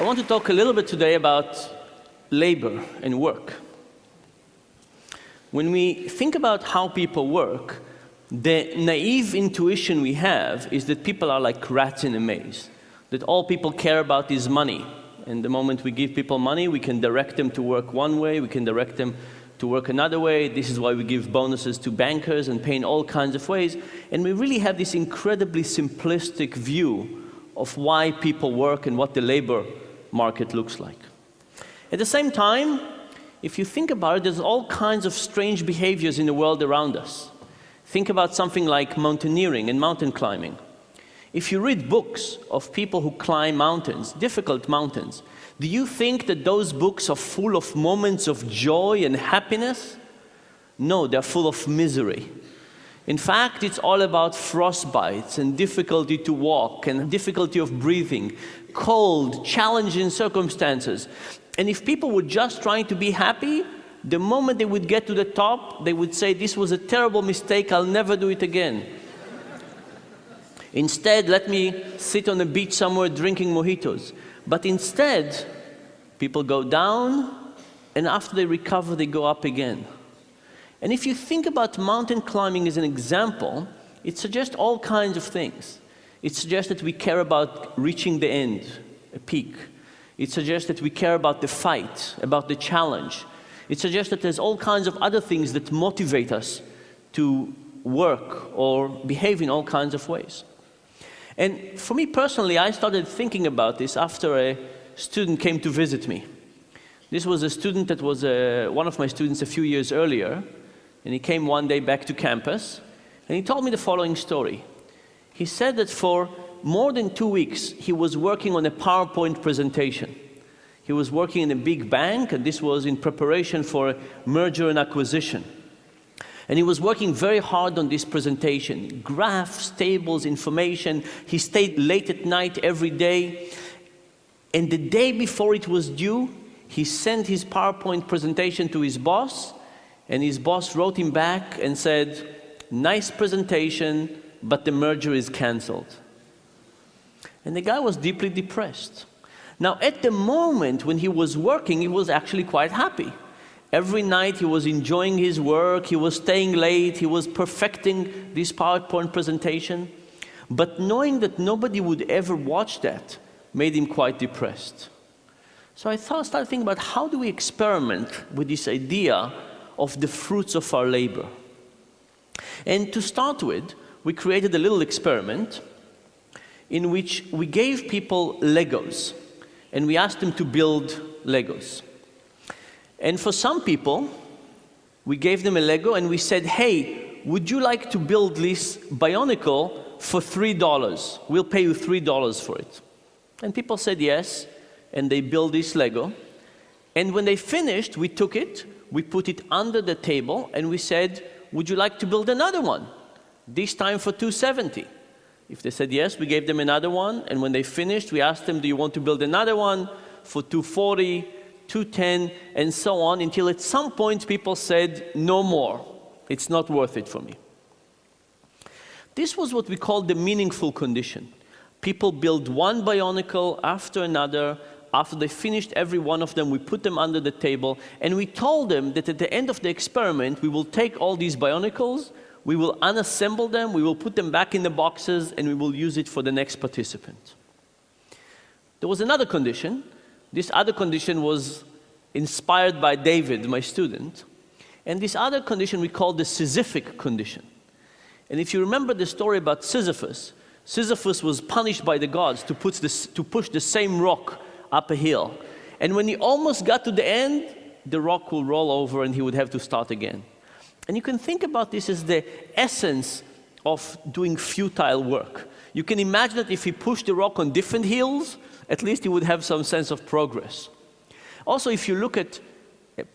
want to talk a little bit today about labor and work. When we think about how people work, the naive intuition we have is that people are like rats in a maze, that all people care about is money. And the moment we give people money, we can direct them to work one way, we can direct them to work another way. This is why we give bonuses to bankers and pay in all kinds of ways. And we really have this incredibly simplistic view of why people work and what the labor market looks like. At the same time, if you think about it, there's all kinds of strange behaviors in the world around us. Think about something like mountaineering and mountain climbing. If you read books of people who climb mountains, difficult mountains, do you think that those books are full of moments of joy and happiness? No, they're full of misery. In fact, it's all about frostbites and difficulty to walk and difficulty of breathing, cold, challenging circumstances. And if people were just trying to be happy, the moment they would get to the top, they would say, "This was a terrible mistake, I'll never do it again." Instead, let me sit on a beach somewhere drinking mojitos. But instead, people go down, and after they recover, they go up again. And if you think about mountain climbing as an example, it suggests all kinds of things. It suggests that we care about reaching the end, a peak. It suggests that we care about the fight, about the challenge. It suggests that there's all kinds of other things that motivate us to work or behave in all kinds of ways. And for me personally, I started thinking about this after a student came to visit me. This was a student that was one of my students a few years earlier, and he came one day back to campus, and he told me the following story. He said that for more than 2 weeks, he was working on a PowerPoint presentation. He was working in a big bank, and this was in preparation for a merger and acquisition. And he was working very hard on this presentation. Graphs, tables, information. He stayed late at night every day. And the day before it was due, he sent his PowerPoint presentation to his boss, and his boss wrote him back and said, "Nice presentation, but the merger is canceled." And the guy was deeply depressed. Now, at the moment when he was working, he was actually quite happy. Every night he was enjoying his work, he was staying late, he was perfecting this PowerPoint presentation. But knowing that nobody would ever watch that made him quite depressed. So I started thinking about how do we experiment with this idea of the fruits of our labor. And to start with, we created a little experiment in which we gave people Legos, and we asked them to build Legos. And for some people, we gave them a Lego and we said, "Hey, would you like to build this Bionicle for $3? We'll pay you $3 for it." And people said yes, and they built this Lego. And when they finished, we took it, we put it under the table, and we said, "Would you like to build another one? This time for $270. If they said yes, we gave them another one, and when they finished, we asked them, "Do you want to build another one for $240? $210, and so on, until at some point people said, "No more. It's not worth it for me." This was what we called the meaningful condition. People build one Bionicle after another. After they finished every one of them, we put them under the table, and we told them that at the end of the experiment, we will take all these Bionicles, we will unassemble them, we will put them back in the boxes, and we will use it for the next participant. There was another condition. This other condition was inspired by David, my student. And this other condition we called the Sisyphic condition. And if you remember the story about Sisyphus, Sisyphus was punished by the gods to push the same rock up a hill. And when he almost got to the end, the rock will roll over and he would have to start again. And you can think about this as the essence of doing futile work. You can imagine that if he pushed the rock on different hills, at least he would have some sense of progress. Also, if you look at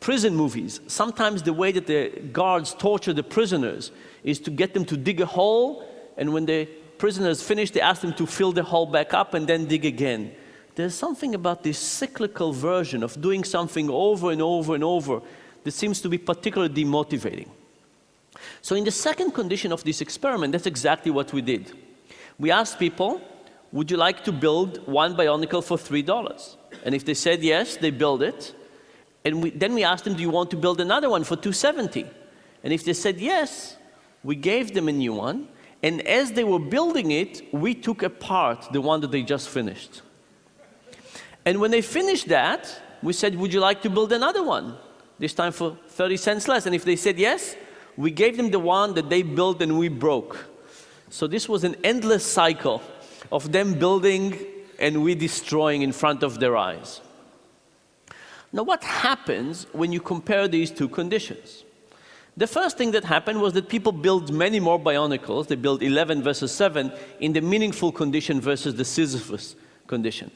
prison movies, sometimes the way that the guards torture the prisoners is to get them to dig a hole, and when the prisoners finish, they ask them to fill the hole back up and then dig again. There's something about this cyclical version of doing something over and over and over that seems to be particularly demotivating. So in the second condition of this experiment, that's exactly what we did. We asked people, would you like to build one Bionicle for $3? And if they said yes, they build it. And then we asked them, do you want to build another one for $270? And if they said yes, we gave them a new one. And as they were building it, we took apart the one that they just finished. And when they finished that, we said, would you like to build another one? This time for 30 cents less. And if they said yes, we gave them the one that they built and we broke. So this was an endless cycle of them building and we destroying in front of their eyes. Now, what happens when you compare these two conditions? The first thing that happened was that people built many more Bionicles. They built 11 versus 7 in the meaningful condition versus the Sisyphus condition.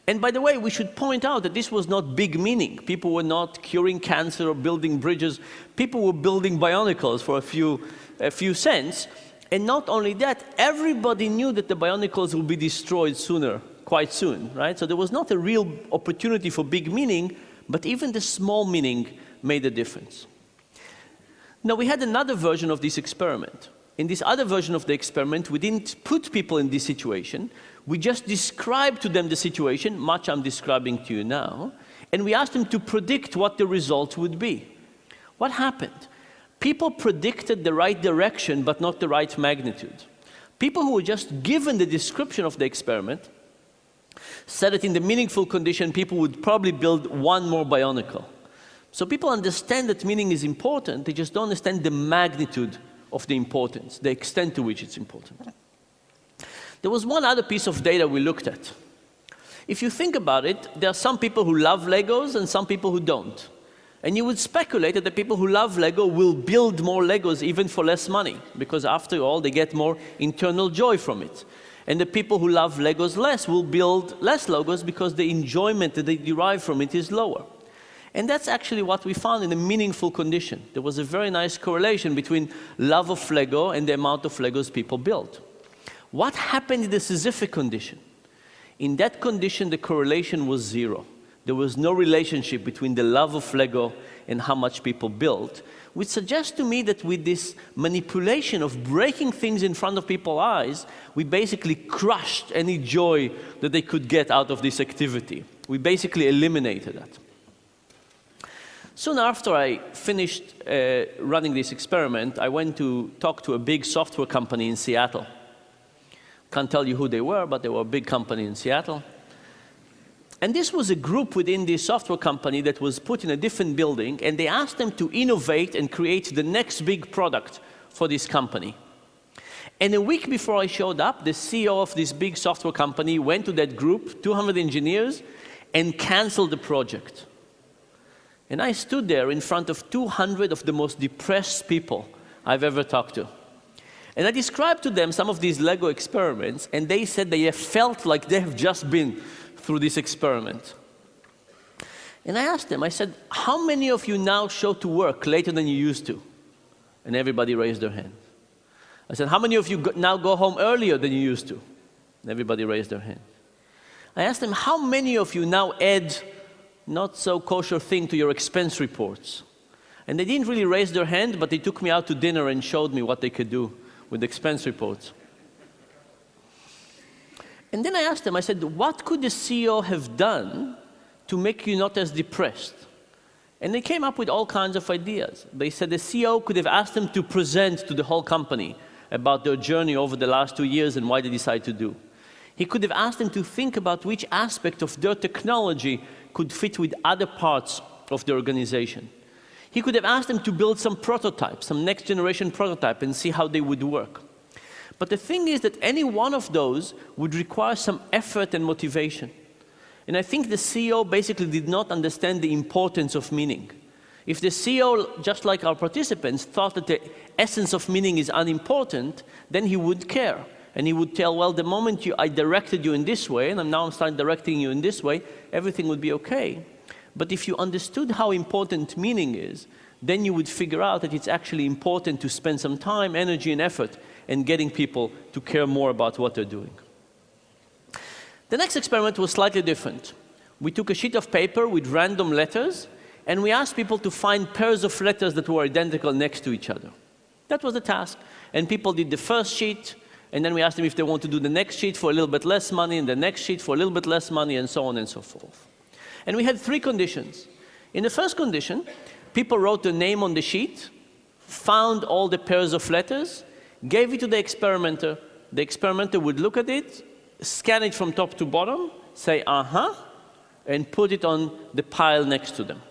And by the way, we should point out that this was not big meaning. People were not curing cancer or building bridges. People were building Bionicles for a few cents. And not only that, everybody knew that the Bionicles would be destroyed sooner, quite soon, right? So there was not a real opportunity for big meaning, but even the small meaning made a difference. Now, we had another version of this experiment. In this other version of the experiment, we didn't put people in this situation. We just described to them the situation, much I'm describing to you now, and we asked them to predict what the result would be. What happened? People predicted the right direction, but not the right magnitude. People who were just given the description of the experiment said that in the meaningful condition, people would probably build one more Bionicle. So people understand that meaning is important, they just don't understand the magnitude of the importance, the extent to which it's important. There was one other piece of data we looked at. If you think about it, there are some people who love Legos and some people who don't. And you would speculate that the people who love Lego will build more Legos even for less money, because after all, they get more internal joy from it. And the people who love Legos less will build less Legos because the enjoyment that they derive from it is lower. And that's actually what we found in a meaningful condition. There was a very nice correlation between love of Lego and the amount of Legos people built. What happened in the Sisyphic condition? In that condition, the correlation was zero. There was no relationship between the love of Lego and how much people built, which suggests to me that with this manipulation of breaking things in front of people's eyes, we basically crushed any joy that they could get out of this activity. We basically eliminated that. Soon after I finished running this experiment, I went to talk to a big software company in Seattle. Can't tell you who they were, but they were a big company in Seattle. And this was a group within this software company that was put in a different building, and they asked them to innovate and create the next big product for this company. And a week before I showed up, the CEO of this big software company went to that group, 200 engineers, and canceled the project. And I stood there in front of 200 of the most depressed people I've ever talked to. And I described to them some of these Lego experiments, and they said they have felt like they have just been through this experiment. And I asked them, I said, how many of you now show to work later than you used to? And everybody raised their hand. I said, how many of you now go home earlier than you used to? And everybody raised their hand. I asked them, how many of you now add not so kosher thing to your expense reports? And they didn't really raise their hand, but they took me out to dinner and showed me what they could do with expense reports. And then I asked them, I said, what could the CEO have done to make you not as depressed? And they came up with all kinds of ideas. They said the CEO could have asked them to present to the whole company about their journey over the last 2 years and why they decided to do. He could have asked them to think about which aspect of their technology could fit with other parts of the organization. He could have asked them to build some prototype, some next generation prototype, and see how they would work. But the thing is that any one of those would require some effort and motivation. And I think the CEO basically did not understand the importance of meaning. If the CEO, just like our participants, thought that the essence of meaning is unimportant, then he would care. And he would tell, well, the moment I directed you in this way, and now I'm starting directing you in this way, everything would be okay. But if you understood how important meaning is, then you would figure out that it's actually important to spend some time, energy, and effort in getting people to care more about what they're doing. The next experiment was slightly different. We took a sheet of paper with random letters, and we asked people to find pairs of letters that were identical next to each other. That was the task. And people did the first sheet, And then we asked them if they want to do the next sheet for a little bit less money, and the next sheet for a little bit less money, and so on and so forth. And we had 3 conditions. In the first condition, people wrote the name on the sheet, found all the pairs of letters, gave it to the experimenter. The experimenter would look at it, scan it from top to bottom, say, uh-huh, and put it on the pile next to them.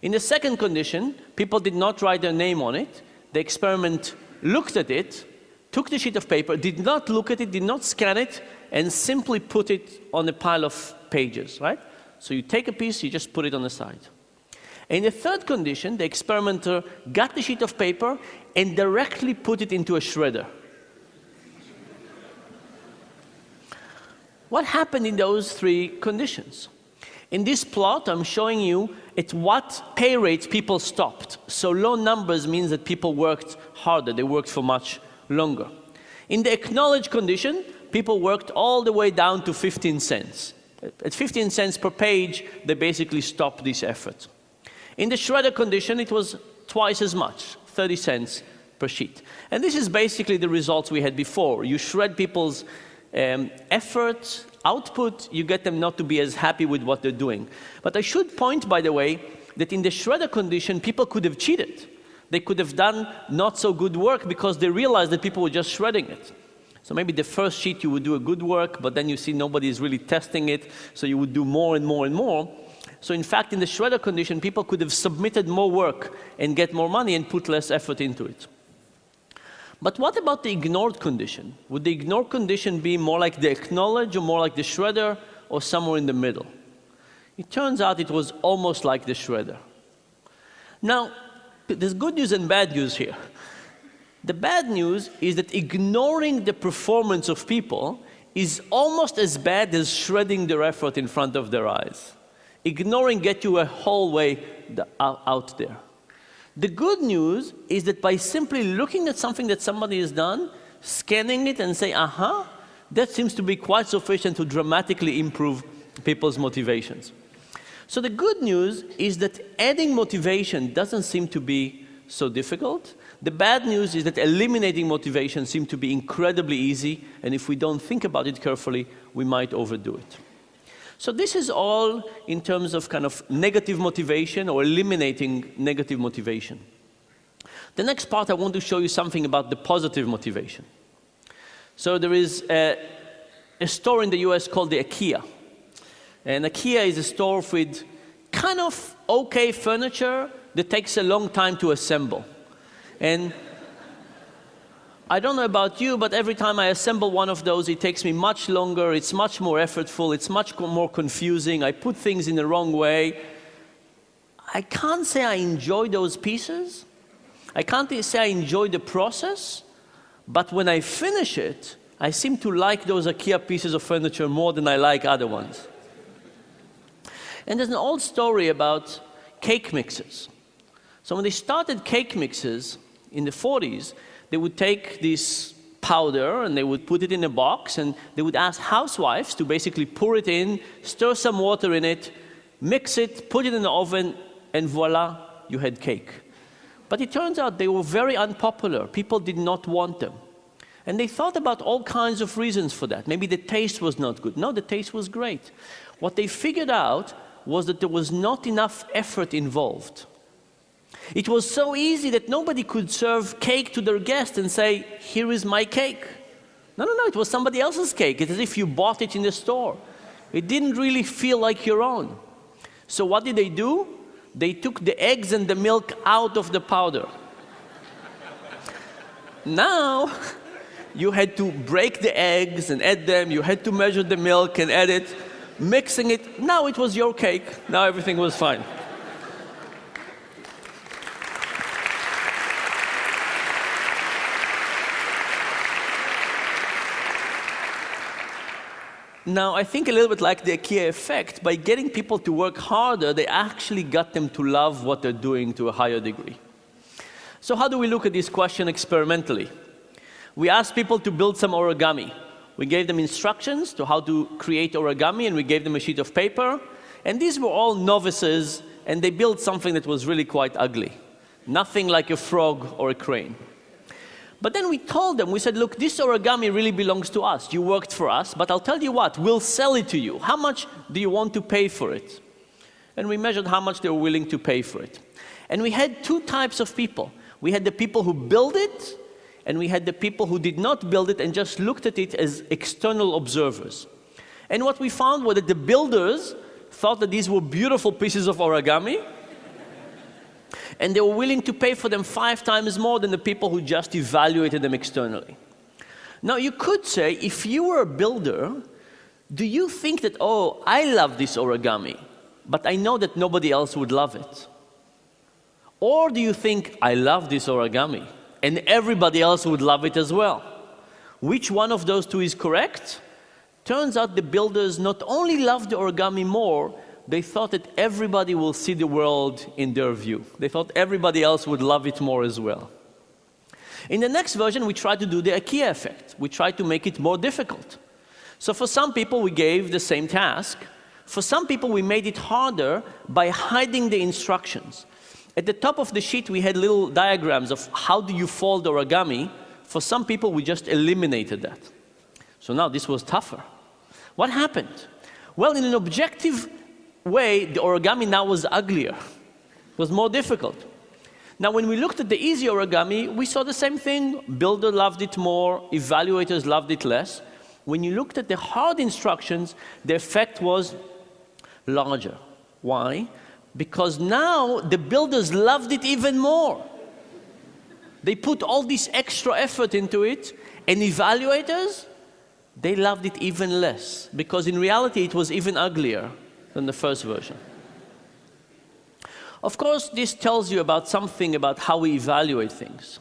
In the second condition, people did not write their name on it. The experiment looked at it, took the sheet of paper, did not look at it, did not scan it, and simply put it on a pile of pages, right? So you take a piece, you just put it on the side. In the third condition, the experimenter got the sheet of paper and directly put it into a shredder. What happened in those 3 conditions? In this plot, I'm showing you at what pay rate people stopped. So low numbers means that people worked harder, they worked for much longer. In the acknowledged condition, people worked all the way down to 15 cents. At 15 cents per page, they basically stopped this effort. In the shredder condition, it was twice as much, 30 cents per sheet. And this is basically the results we had before. You shred people's effort, output, you get them not to be as happy with what they're doing. But I should point, by the way, that in the shredder condition, people could have cheated. They could have done not so good work because they realized that people were just shredding it. So maybe the first sheet you would do a good work, but then you see nobody is really testing it, so you would do more and more and more. So in fact, in the shredder condition, people could have submitted more work and get more money and put less effort into it. But what about the ignored condition? Would the ignored condition be more like the acknowledge or more like the shredder or somewhere in the middle? It turns out it was almost like the shredder. Now, there's good news and bad news here. The bad news is that ignoring the performance of people is almost as bad as shredding their effort in front of their eyes. Ignoring gets you a whole way out there. The good news is that by simply looking at something that somebody has done, scanning it and say, aha, that seems to be quite sufficient to dramatically improve people's motivations. So the good news is that adding motivation doesn't seem to be so difficult. The bad news is that eliminating motivation seems to be incredibly easy, and if we don't think about it carefully, we might overdo it. So this is all in terms of kind of negative motivation or eliminating negative motivation. The next part, I want to show you something about the positive motivation. So there is a store in the US called the IKEA. And IKEA is a store with kind of okay furniture that takes a long time to assemble. And I don't know about you, but every time I assemble one of those, it takes me much longer, it's much more effortful, it's much more confusing, I put things in the wrong way. I can't say I enjoy those pieces. I can't say I enjoy the process, but when I finish it, I seem to like those IKEA pieces of furniture more than I like other ones. And there's an old story about cake mixers. So when they started cake mixers in the 40s, they would take this powder and they would put it in a box and they would ask housewives to basically pour it in, stir some water in it, mix it, put it in the oven, and voila, you had cake. But it turns out they were very unpopular. People did not want them. And they thought about all kinds of reasons for that. Maybe the taste was not good. No, the taste was great. What they figured out was that there was not enough effort involved. It was so easy that nobody could serve cake to their guest and say, here is my cake. No, it was somebody else's cake. It's as if you bought it in the store. It didn't really feel like your own. So what did they do? They took the eggs and the milk out of the powder. Now, you had to break the eggs and add them. You had to measure the milk and add it, mixing it. Now it was your cake. Now everything was fine. Now, I think a little bit like the IKEA effect, by getting people to work harder, they actually got them to love what they're doing to a higher degree. So how do we look at this question experimentally? We asked people to build some origami. We gave them instructions to how to create origami, and we gave them a sheet of paper. And these were all novices, and they built something that was really quite ugly. Nothing like a frog or a crane. But then we told them, we said, look, this origami really belongs to us. You worked for us, but I'll tell you what, we'll sell it to you. How much do you want to pay for it? And we measured how much they were willing to pay for it. And we had two types of people. We had the people who built it, and we had the people who did not build it and just looked at it as external observers. And what we found was that the builders thought that these were beautiful pieces of origami, and they were willing to pay for them 5 times more than the people who just evaluated them externally. Now, you could say, if you were a builder, do you think that, oh, I love this origami, but I know that nobody else would love it? Or do you think, I love this origami, and everybody else would love it as well? Which one of those two is correct? Turns out the builders not only loved the origami more, they thought that everybody will see the world in their view. They thought everybody else would love it more as well. In the next version, we tried to do the IKEA effect. We tried to make it more difficult. So for some people, we gave the same task. For some people, we made it harder by hiding the instructions. At the top of the sheet, we had little diagrams of how do you fold origami. For some people, we just eliminated that. So now this was tougher. What happened? Well, in an objective way, the origami now was uglier. It was more difficult. Now, when we looked at the easy origami, we saw the same thing. Builder loved it more, evaluators loved it less. When you looked at the hard instructions, the effect was larger. Why? Because now the builders loved it even more. They put all this extra effort into it, and evaluators, they loved it even less, because in reality it was even uglier than the first version. Of course, this tells you about something about how we evaluate things.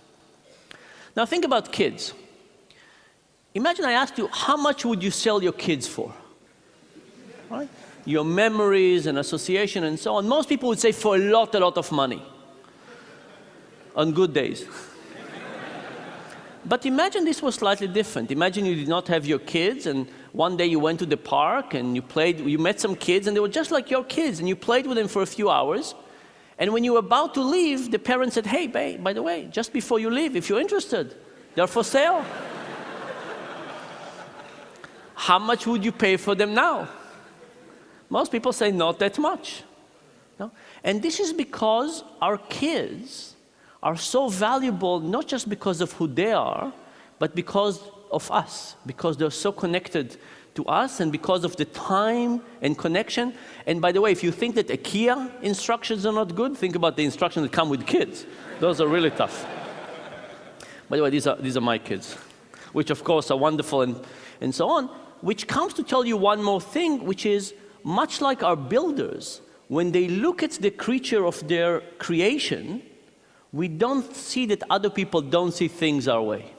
Now think about kids. Imagine I asked you, how much would you sell your kids for? Right? Your memories and association and so on. Most people would say for a lot of money. On good days. But imagine this was slightly different. Imagine you did not have your kids, and one day you went to the park and you met some kids, and they were just like your kids, and you played with them for a few hours. And when you were about to leave, the parents said, hey, babe, by the way, just before you leave, if you're interested, they're for sale. How much would you pay for them now? Most people say not that much. No? And this is because our kids are so valuable, not just because of who they are, but because of us, because they're so connected to us, and because of the time and connection. And by the way, if you think that IKEA instructions are not good, think about the instructions that come with kids. Those are really tough. By the way, these are my kids, which of course are wonderful and so on, which comes to tell you one more thing, which is much like our builders, when they look at the creature of their creation, we don't see that other people don't see things our way.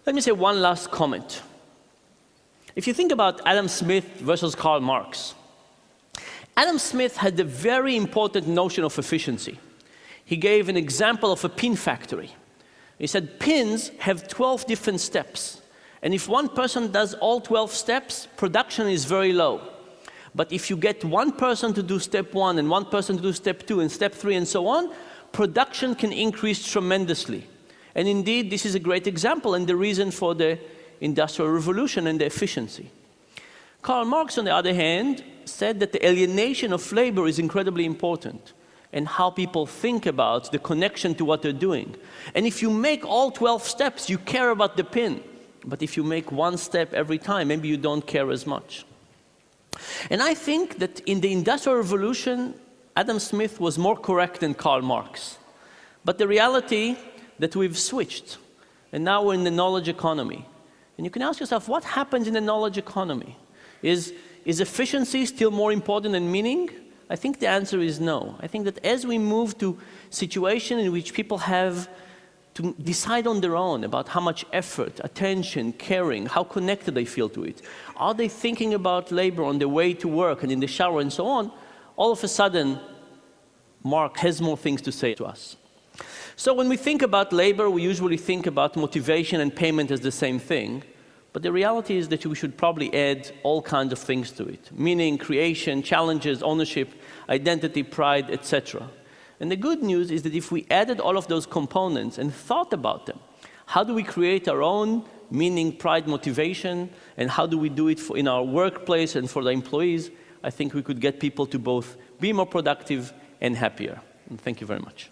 Let me say one last comment. If you think about Adam Smith versus Karl Marx, Adam Smith had a very important notion of efficiency. He gave an example of a pin factory. He said pins have 12 different steps. And if one person does all 12 steps, production is very low. But if you get one person to do step 1 and one person to do step 2 and step 3 and so on, production can increase tremendously. And indeed, this is a great example and the reason for the Industrial Revolution and the efficiency. Karl Marx, on the other hand, said that the alienation of labor is incredibly important, and how people think about the connection to what they're doing. And if you make all 12 steps, you care about the pin. But if you make one step every time, maybe you don't care as much. And I think that in the Industrial Revolution, Adam Smith was more correct than Karl Marx. But the reality that we've switched, and now we're in the knowledge economy. And you can ask yourself, what happens in the knowledge economy? Is efficiency still more important than meaning? I think the answer is no. I think that as we move to a situation in which people have to decide on their own about how much effort, attention, caring, how connected they feel to it. Are they thinking about labor on their way to work and in the shower and so on? All of a sudden, Marx has more things to say to us. So when we think about labor, we usually think about motivation and payment as the same thing. But the reality is that we should probably add all kinds of things to it. Meaning, creation, challenges, ownership, identity, pride, etc. And the good news is that if we added all of those components and thought about them, how do we create our own meaning, pride, motivation, and how do we do it in our workplace and for the employees, I think we could get people to both be more productive and happier. And thank you very much.